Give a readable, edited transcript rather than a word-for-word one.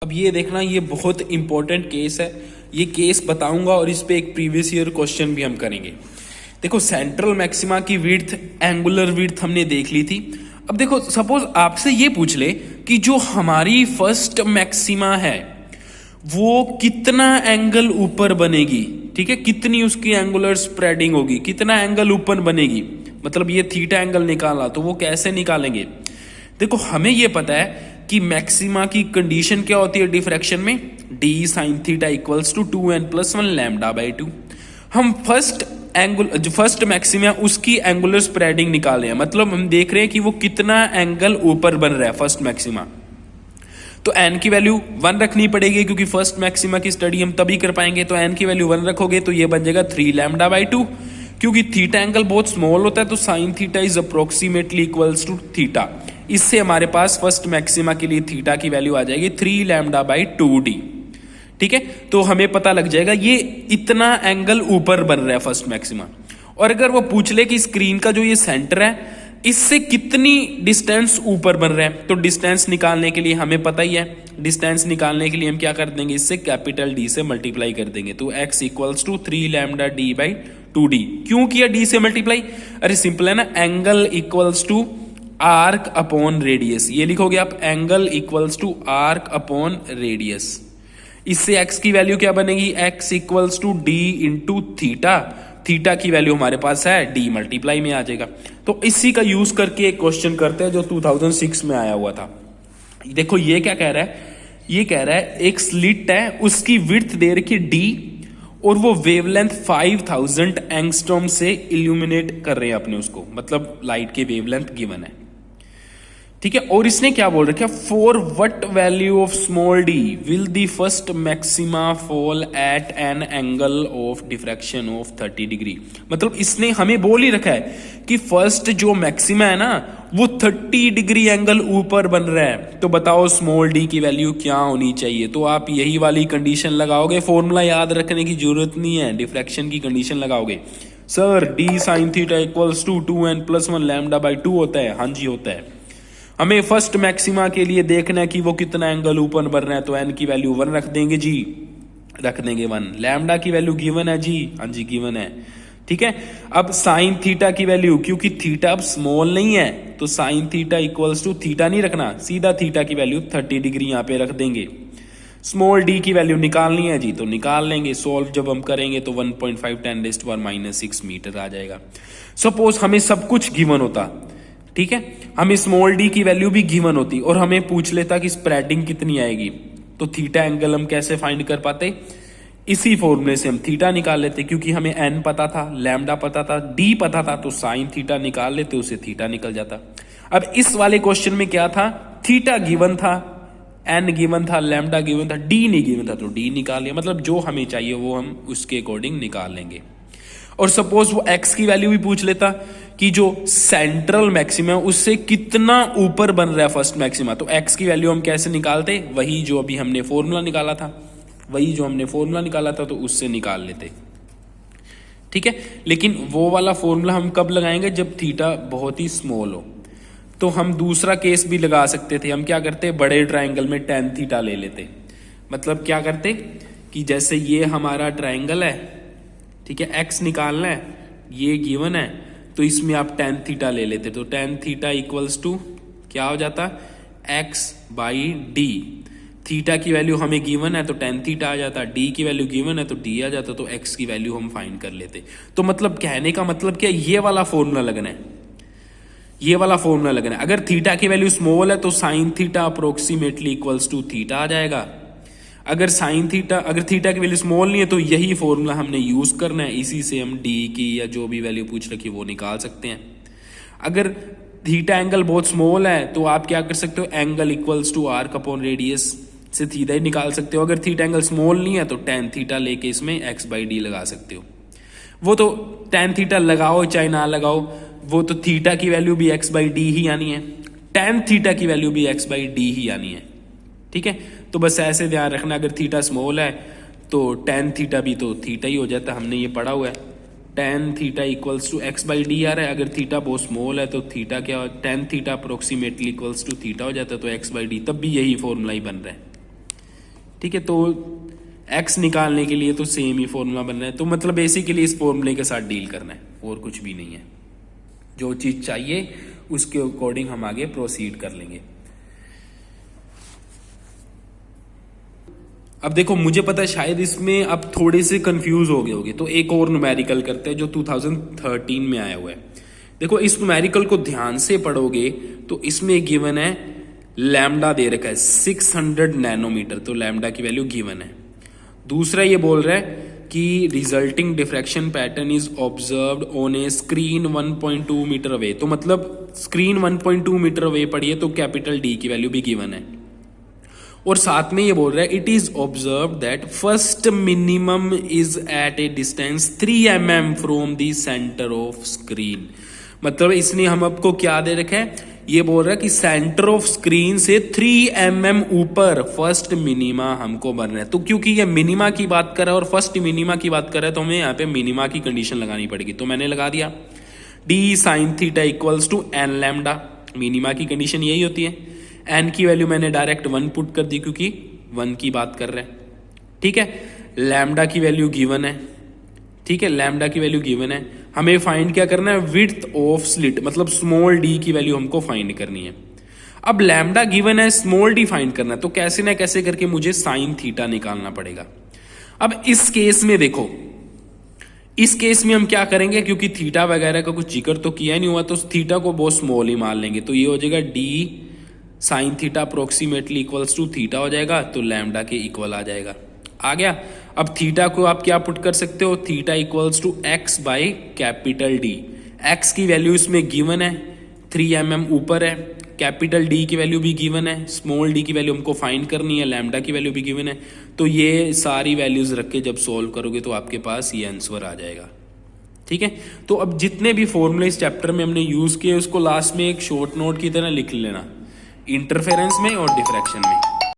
अब ये देखना, ये बहुत इंपॉर्टेंट केस है, ये केस बताऊंगा और इस पे एक प्रीवियस ईयर क्वेश्चन भी हम करेंगे। देखो सेंट्रल मैक्सिमा की विड्थ, एंगुलर विड्थ हमने देख ली थी। अब देखो सपोज आपसे ये पूछ ले कि जो हमारी फर्स्ट मैक्सिमा है वो कितना एंगल ऊपर बनेगी, ठीक है, कितनी उसकी एंगुलर स्प्रेडिंग होगी, कितना एंगल ऊपर बनेगी, मतलब ये थीटा एंगल निकाला, तो वो कैसे निकालेंगे। देखो हमें ये पता है कि मैक्सिमा की कंडीशन क्या होती है डिफ्रैक्शन में, D sine theta equals to 2n+1 lambda by 2। हम फर्स्ट मैक्सिमा उसकी एंगुलर स्प्रेडिंग निकाले हैं, मतलब हम देख रहे हैं कि वो कितना एंगल ऊपर बन रहा है फर्स्ट मैक्सिमा। तो n की वैल्यू 1 रखनी पड़ेगी क्योंकि फर्स्ट मैक्सिमा की स्टडी हम तभी कर पाएंगे। तो n की वैल्यू 1 रखोगे तो ये बन जाएगा 3 लैम्डा बाई 2। क्योंकि थीटा एंगल बहुत स्मॉल होता है तो sine theta is approximately equals to theta. इससे हमारे पास फर्स्ट मैक्सिमा के लिए थीटा की वैल्यू आ जाएगी 3 लैम्डा बाई 2d। ठीक है, तो हमें पता लग जाएगा ये इतना एंगल ऊपर बन रहा है फर्स्ट मैक्सिमा। और अगर वो पूछ ले कि स्क्रीन का जो ये सेंटर है इससे कितनी डिस्टेंस ऊपर बन रहा है, तो डिस्टेंस निकालने के लिए हमें पता ही है, डिस्टेंस निकालने के लिए हम क्या कर देंगे, इससे कैपिटल डी से मल्टीप्लाई कर देंगे। तो x equals to 3 lambda D by 2d। क्यों किया डी से मल्टीप्लाई, अरे सिंपल है ना, angle equals to arc upon radius, ये लिखोगे आप, angle equals to arc upon radius. इससे x की वैल्यू क्या बनेगी, x equals to D into theta, theta की वैल्यू हमारे पास है डी मल्टीप्लाई में आ जाएगा। तो इसी का यूज करके एक क्वेश्चन करते हैं जो 2006 में आया हुआ था। देखो ये क्या कह रहा है, ये कह रहा है एक स्लिट है, उसकी विड्थ दे रखी है डी और वो वेवलेंथ 5000 एंगस्ट्रॉम से इल्यूमिनेट कर रहे हैं अपने उसको, मतलब लाइट के वेवलेंथ गिवन है, ठीक है। और इसने क्या बोल रखा, for what value of small D will the first maxima fall eight an angle of diffraction of 30 degree. मतलब इसने हमें बोल ही रखा है कि फर्स्ट जो मैक्सिमा है ना वो 30 डिग्री एंगल ऊपर बन रहा है, तो बताओ स्मॉल डी की वैल्यू क्या होनी चाहिए। तो आप यही वाली कंडीशन लगाओगे, फॉर्मूला याद रखने की जरूरत नहीं है, डिफ्रैक्शन की कंडीशन लगाओगे। Sir D sine theta equals to 2n+1 lambda by 2 होता है, हाँ जी होता है। हमें फर्स्ट मैक्सिमा के लिए देखना है कि वो कितना एंगल ऊपर बन रहा है, तो n की वैल्यू 1 रख देंगे जी, रख देंगे 1। लैम्डा की वैल्यू गिवन है जी, हाँ जी गिवन है, ठीक है। अब साइन थीटा की वैल्यू, क्योंकि थीटा अब स्मॉल नहीं है तो sine theta equals to theta नहीं रखना, सीधा थीटा की वैल्यू 30 डिग्री यहाँ पे रख देंगे। स्मॉल डी की वैल्यू निकालनी है जी, तो निकाल लेंगे, सॉल्व जब हम करेंगे तो 1.5 10⁻⁻⁶ मीटर आ जाएगा। सपोज हमें सब कुछ गिवन होता, ठीक है, हमें स्मॉल डी की वैल्यू भी गिवन होती और हमें पूछ लेता कि स्प्रेडिंग कितनी आएगी, तो थीटा एंगल हम कैसे फाइंड कर पाते, इसी फॉर्मूले से हम थीटा निकाल लेते, क्योंकि हमें n पता था, लैम्डा पता था, d पता था, तो साइन थीटा निकाल लेते, उससे थीटा निकल जाता। अब इस वाले क्वेश्चन में क्या था, थीटा गिवन था, n गिवन था, लैम्डा गिवन था, d नहीं गिवन था, तो d निकाल लिया। मतलब जो हमें चाहिए वो हम उसके अकॉर्डिंग निकाल लेंगे। और सपोज वो x की वैल्यू भी पूछ लेता कि जो सेंट्रल मैक्सिमा है उससे कितना ऊपर बन रहा है फर्स्ट मैक्सिमा, तो x की वैल्यू हम कैसे निकालते, वही जो अभी हमने फॉर्मूला निकाला था, वही जो हमने फॉर्मूला निकाला था तो उससे निकाल लेते, ठीक है। लेकिन वो वाला फॉर्मूला हम कब लगाएंगे, जब थीटा बहुत ही स्मॉल हो। तो हम दूसरा केस भी लगा सकते थे, हम क्या करते, बड़े ट्राइंगल में tan थीटा ले लेते। मतलब क्या करते कि जैसे ये हमारा ट्राइंगल है, ठीक है, x निकालना है, ये गिवन है, तो इसमें आप tan थीटा ले लेते, तो tan थीटा इक्वल्स टू क्या हो जाता, x बाई डी। थीटा की वैल्यू हमें गिवन है तो tan थीटा आ जाता, d की वैल्यू गिवन है तो d आ जाता, तो x की वैल्यू हम फाइंड कर लेते। तो मतलब कहने का मतलब क्या, ये वाला फॉर्मूला लगना है, ये वाला फॉर्मूला लगना है। अगर थीटा की वैल्यू स्मॉल है तो sine theta approximately equals to theta आ जाएगा। अगर थीटा की वैल्यू स्मॉल नहीं है तो यही फॉर्मूला हमने यूज करना है, इसी से हम डी की या जो भी वैल्यू पूछ रखी वो निकाल सकते हैं। अगर थीटा एंगल बहुत स्मॉल है तो आप क्या कर सकते हो, angle equals to arc upon radius से थीटा ही निकाल सकते हो। अगर थीटा एंगल स्मॉल नहीं है तो tan थीटा लेके इसमें x बाई डी लगा सकते हो। वो तो tan थीटा लगाओ चाहे ना लगाओ, वो तो थीटा की वैल्यू भी x बाई डी ही आनी है, tan थीटा की वैल्यू भी x बाई डी ही आनी है, ठीक है। तो बस ऐसे ध्यान रखना, अगर थीटा स्मॉल है तो tan थीटा भी तो थीटा ही हो जाता, हमने ये पढ़ा हुआ है, tan theta equals to x by D आ रहा है। अगर थीटा बहुत स्मॉल है तो थीटा क्या, tan theta approximately equals to theta हो जाता है, तो x बाई डी, तब भी यही फॉर्मूला ही बन रहा है, ठीक है, तो x निकालने के लिए तो सेम ही फॉर्मूला बन रहा है, तो मतलब बेसिकली इस फॉर्मूले के साथ डील करना है और कुछ भी नहीं है। जो चीज चाहिए उसके अकॉर्डिंग हम आगे प्रोसीड कर लेंगे। अब देखो मुझे पता है शायद इसमें अब थोड़े से कंफ्यूज हो गए होगे, तो एक और न्यूमेरिकल करते हैं जो 2013 में आया हुआ है। देखो इस न्यूमेरिकल को ध्यान से पढ़ोगे तो इसमें गिवन है लैम्डा दे रखा है 600 नैनोमीटर, तो लैम्डा की वैल्यू गिवन है। दूसरा ये बोल रहा है कि resulting diffraction pattern is observed on a screen 1.2 metre away, तो मतलब स्क्रीन 1.2 मीटर अवे पड़ी है, तो कैपिटल डी की वैल्यू भी गिवन है। और साथ में ये बोल रहा है it is observe that first minimum is at a distance 3 mm from the centre of screen. मतलब इसने हम आपको क्या दे रखा है, ये बोल रहा है कि सेंटर ऑफ स्क्रीन से 3 mm ऊपर फर्स्ट मिनिमा हमको बनना है। तो क्योंकि ये मिनिमा की बात कर रहा है और फर्स्ट मिनिमा की बात कर रहा है, तो हमें यहाँ पे मिनिमा की कंडीशन लगानी पड़ेगी, तो मैंने लगा दिया D sine theta equals to N lambda. Minima की कंडीशन यही होती है, एन की वैल्यू मैंने डायरेक्ट 1 पुट कर दी क्योंकि 1 की बात कर रहे हैं। ठीक है, लैम्डा की वैल्यू गिवन है, ठीक है, लैम्डा की वैल्यू गिवन है। हमें फाइंड क्या करना है, विड्थ ऑफ स्लिट, मतलब स्मॉल डी की वैल्यू हमको फाइंड करनी है। अब लैम्डा गिवन है, स्मॉल डी फाइंड करना है, तो कैसे ना कैसे करके मुझे साइन थीटा निकालना पड़ेगा। अब इस केस में देखो, इस केस में हम क्या करेंगे, क्योंकि थीटा वगैरह का कुछ जिक्र तो किया नहीं हुआ, तो थीटा को बहुत स्मॉल ही मान लेंगे, तो ये हो जाएगा D sine theta approximately equals to theta हो जाएगा, तो लैम्डा के इक्वल आ जाएगा। आ गया। अब थीटा को आप क्या पुट कर सकते हो, theta equals to X by capital D. X की वैल्यू इसमें गिवन है, 3 mm ऊपर है, कैपिटल डी की वैल्यू भी गिवन है, स्मॉल डी की वैल्यू हमको फाइंड करनी है, लैम्डा की वैल्यू भी गिवन है। तो ये सारी वैल्यूज रख के जब सॉल्व करोगे तो आपके पास ये आंसर आ जाएगा। ठीक है, तो अब जितने भी फॉर्मूले इस चैप्टर में हमने यूज किए उसको लास्ट में एक शॉर्ट नोट की तरह लिख लेना, इंटरफेरेंस में और डिफ्रैक्शन में।